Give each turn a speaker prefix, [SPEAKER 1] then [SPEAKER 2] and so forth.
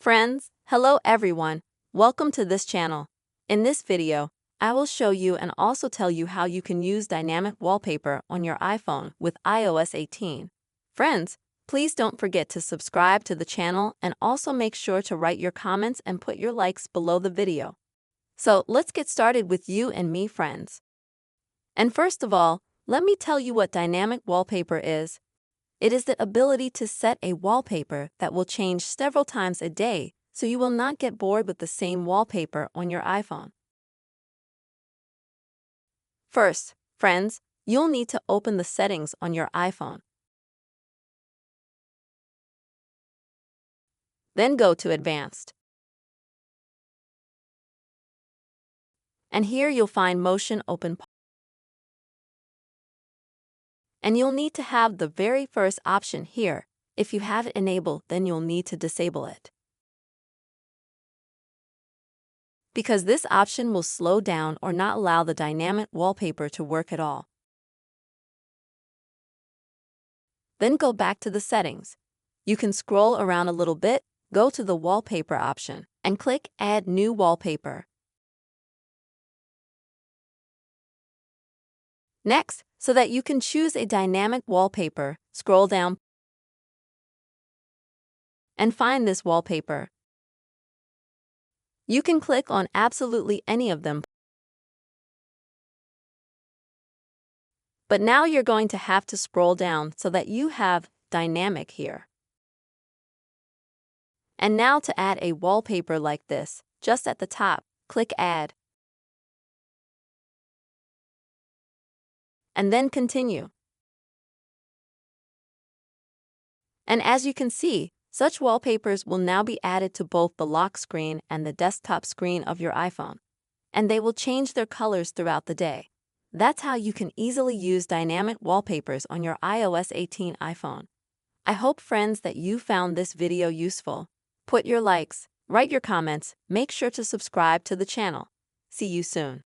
[SPEAKER 1] Friends, hello everyone. Welcome to this channel. In this video, I will show you and also tell you how you can use dynamic wallpaper on your iPhone with iOS 18. Friends, please don't forget to subscribe to the channel and also make sure to write your comments and put your likes below the video. So let's get started with you and me, friends. And first of all, let me tell you what dynamic wallpaper is. It is the ability to set a wallpaper that will change several times a day, so you will not get bored with the same wallpaper on your iPhone. First, friends, you'll need to open the settings on your iPhone. Then go to Advanced. And here you'll find Motion Open. And you'll need to have the very first option here. If you have it enabled, then you'll need to disable it, because this option will slow down or not allow the dynamic wallpaper to work at all. Then go back to the settings. You can scroll around a little bit, go to the wallpaper option, and click Add New Wallpaper. Next, so that you can choose a dynamic wallpaper, scroll down and find this wallpaper. You can click on absolutely any of them. But now you're going to have to scroll down so that you have dynamic here. And now to add a wallpaper like this, just at the top, click Add. And then continue. And as you can see, such wallpapers will now be added to both the lock screen and the desktop screen of your iPhone. And they will change their colors throughout the day. That's how you can easily use dynamic wallpapers on your iOS 18 iPhone. I hope, friends, that you found this video useful. Put your likes, write your comments, make sure to subscribe to the channel. See you soon.